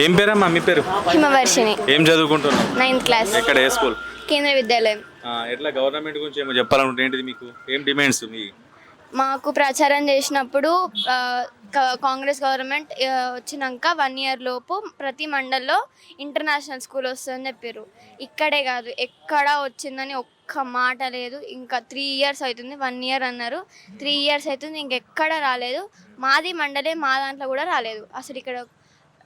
ఏం పేరమ్మా మీ పేరు? హిమవర్షిని. ఏం చదువుకుంటున్నావు? 9th class. ఎక్కడ ఏ స్కూల్? కేంద్ర విద్యాలయం. ఎట్లా గవర్నమెంట్ గురించి ఏమో చెప్పాలనుకుంటే ఏంటిది మీకు? ఏం డిమాండ్స్ మీ? మాకు ప్రచారం చేసినప్పుడు కాంగ్రెస్ గవర్నమెంట్ వచ్చినాక 1 year లోపు ప్రతి మండల్లో ఇంటర్నేషనల్ స్కూల్ వస్తుందని చెప్పారు. ఇక్కడే కాదు ఎక్కడ వచ్చిందని ఒక్క మాట లేదు. ఇంకా 3 years అవుతుంది. 1 year అన్నారు, 3 years అవుతుంది, ఇంకెక్కడ రాలేదు. మాది మండలే, మా దాంట్లో కూడా రాలేదు. అసలు ఇక్కడ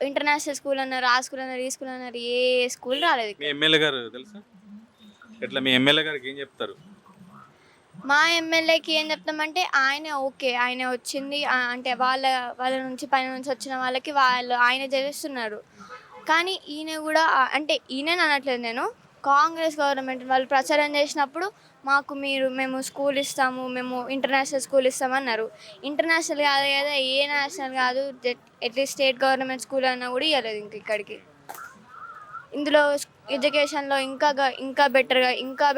ఇంటర్నేషనల్ స్కూల్ అన్నారు, ఆ స్కూల్ అన్నారు, ఈ స్కూల్ అన్నారు, ఏ స్కూల్ రాలేదు. మీ ఎమ్మెల్యే గారు తెలుసా? ఎట్లా మీ ఎమ్మెల్యే గారికి ఏం చెప్తారు? మా ఎమ్మెల్యేకి ఏం చెప్తామంటే ఆయన వచ్చింది అంటే వాళ్ళ నుంచి పైన నుంచి వచ్చిన వాళ్ళకి ఆయన చేస్తున్నారు. కానీ ఈయన కూడా అంటే ఈయన అనట్లేదు, నేను కాంగ్రెస్ గవర్నమెంట్ వాళ్ళు ప్రచారం చేసినప్పుడు మేము స్కూల్ ఇస్తాము, మేము ఇంటర్నేషనల్ స్కూల్ ఇస్తామన్నారు. ఇంటర్నేషనల్ కాదు కదా, ఏ నేషనల్ కాదు, అట్లీస్ట్ స్టేట్ గవర్నమెంట్ స్కూల్ అన్నా కూడా ఇవ్వలేదు. ఇక్కడికి ఇందులో ఎడ్యుకేషన్లో ఇంకా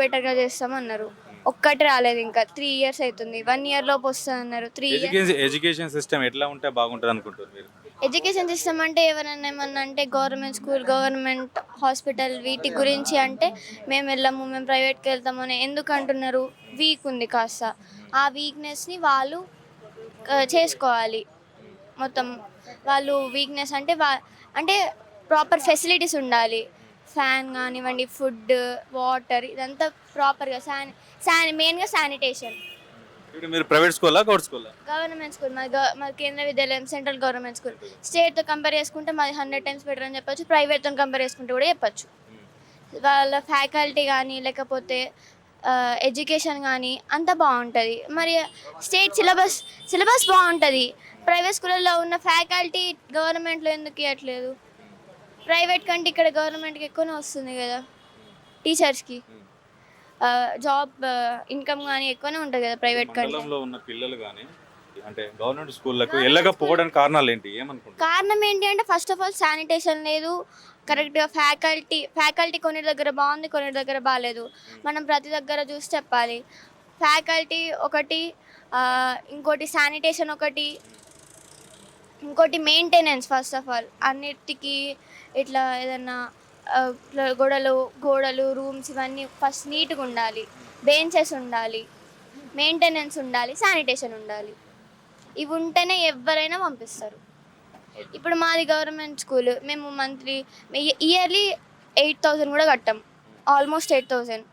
బెటర్గా చేస్తామన్నారు. ఒక్కటి రాలేదు. ఇంకా 3 years అవుతుంది. 1 year లోపు వస్తుంది అన్నారు. ఎడ్యుకేషన్ సిస్టమ్ ఎట్లా ఉంటే బాగుంటుంది అనుకుంటారు మీరు? ఎడ్యుకేషన్ సిస్టమ్ అంటే ఎవరైనా ఏమన్నా అంటే గవర్నమెంట్ స్కూల్, గవర్నమెంట్ హాస్పిటల్ వీటి గురించి అంటే మేము ప్రైవేట్కి వెళ్తామని ఎందుకు అంటున్నారు? వీక్ ఉంది కాస్త, ఆ వీక్నెస్ని వాళ్ళు చేసుకోవాలి. మొత్తం వాళ్ళు వీక్నెస్ అంటే ప్రాపర్ ఫెసిలిటీస్ ఉండాలి. ఫ్యాన్ కానివ్వండి, ఫుడ్, వాటర్, ఇదంతా ప్రాపర్గా మెయిన్గా శానిటేషన్. ఇప్పుడు మీరు ప్రైవేట్ స్కూలా గవర్నమెంట్ స్కూలా? గవర్నమెంట్ స్కూల్ మాది కేంద్ర విద్యాలయం, సెంట్రల్ గవర్నమెంట్ స్కూల్. స్టేట్తో కంపేర్ చేసుకుంటే మాది 100 times బెటర్ అని చెప్పొచ్చు. ప్రైవేట్తో కంపేర్ చేసుకుంటే కూడా చెప్పచ్చు. వాళ్ళ ఫ్యాకల్టీ కానీ లేకపోతే ఎడ్యుకేషన్ కానీ అంతా బాగుంటుంది. మరి స్టేట్ సిలబస్ బాగుంటుంది. ప్రైవేట్ స్కూళ్ళల్లో ఉన్న ఫ్యాకల్టీ గవర్నమెంట్లో ఎందుకు ఇవ్వట్లేదు? ప్రైవేట్ కంటే ఇక్కడ గవర్నమెంట్కి ఎక్కువనే వస్తుంది కదా. టీచర్స్కి జాబ్ ఇన్కమ్ కానీ ఎక్కువనే ఉంటుంది కదా ప్రైవేట్ కంటే. ఉన్న పిల్లలు కానీ అంటే గవర్నమెంట్ స్కూళ్ళకు వెళ్ళకపోవడానికి కారణాలు ఏంటి, ఏమనుకుంటారు? కారణం ఏంటి అంటే ఫస్ట్ ఆఫ్ ఆల్ శానిటేషన్ లేదు, కరెక్ట్గా ఫ్యాకల్టీ కొన్ని దగ్గర బాగుంది, కొన్ని దగ్గర బాగాలేదు. మనం ప్రతి దగ్గర చూసి చెప్పాలి. ఫ్యాకల్టీ ఒకటి, ఇంకోటి శానిటేషన్ ఒకటి, ఇంకోటి మెయింటెనెన్స్. ఫస్ట్ ఆఫ్ ఆల్ అన్నిటికీ ఇట్లా ఏదన్నా గోడలు రూమ్స్ ఇవన్నీ ఫస్ట్ నీట్గా ఉండాలి. బెంచెస్ ఉండాలి, మెయింటెనెన్స్ ఉండాలి, శానిటేషన్ ఉండాలి. ఇవి ఉంటేనే ఎవరైనా పంపిస్తారు. ఇప్పుడు మాది గవర్నమెంట్ స్కూల్, మేము ఇయర్లీ 8,000 కూడా కట్టాం, ఆల్మోస్ట్ 8,000.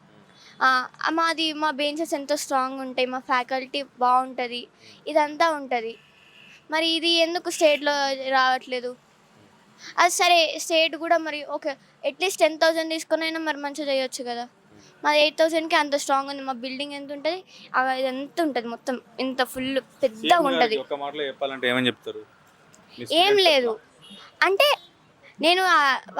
మా బెంచెస్ ఎంతో స్ట్రాంగ్ ఉంటాయి, మా ఫ్యాకల్టీ బాగుంటుంది, ఇదంతా ఉంటుంది. మరి ఇది ఎందుకు స్టేట్లో రావట్లేదు? అది సరే, స్టేట్ కూడా మరి ఓకే అట్లీస్ట్ 10,000 తీసుకుని అయినా మరి మంచిగా చేయొచ్చు కదా. మాది 8,000కి అంత స్ట్రాంగ్ ఉంది. మా బిల్డింగ్ ఎంత ఉంటుంది, ఇది ఎంత ఉంటుంది, మొత్తం ఇంత ఫుల్ పెద్దగా ఉంటుంది. ఏం లేదు అంటే నేను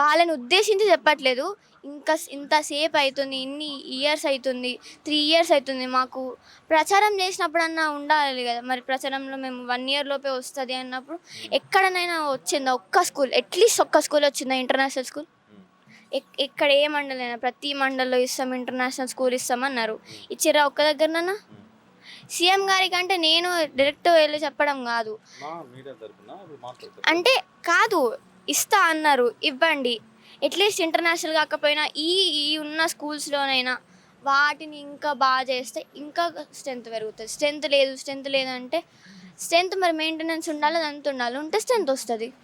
వాళ్ళని ఉద్దేశించి చెప్పట్లేదు. ఇంకా ఇంతసేపు అవుతుంది, ఇన్ని ఇయర్స్ అవుతుంది, 3 years అవుతుంది. మాకు ప్రచారం చేసినప్పుడన్నా ఉండాలి కదా. మరి ప్రచారంలో మేము 1 year లోపే వస్తుంది అన్నప్పుడు ఎక్కడనైనా వచ్చిందా ఒక్క స్కూల్? అట్లీస్ట్ ఒక్క స్కూల్ వచ్చిందా ఇంటర్నేషనల్ స్కూల్? ఇక్కడ ఏ మండలైనా ప్రతి మండల్లో ఇస్తాం, ఇంటర్నేషనల్ స్కూల్ ఇస్తామన్నారు. ఇచ్చిరా ఒక్క దగ్గరనన్నా? సీఎం గారికి అంటే నేను డైరెక్ట్ వెళ్ళి చెప్పడం కాదు, అంటే కాదు, ఇస్తా అన్నారు, ఇవ్వండి. అట్లీస్ట్ ఇంటర్నేషనల్ కాకపోయినా ఈ ఉన్న స్కూల్స్లోనైనా వాటిని ఇంకా బాగా చేస్తే ఇంకా స్ట్రెంత్ పెరుగుతుంది. స్ట్రెంత్ లేదంటే స్ట్రెంత్ మరి మెయింటెనెన్స్ ఉండాలి, అదంతా ఉండాలి, ఉంటే స్ట్రెంత్ వస్తుంది.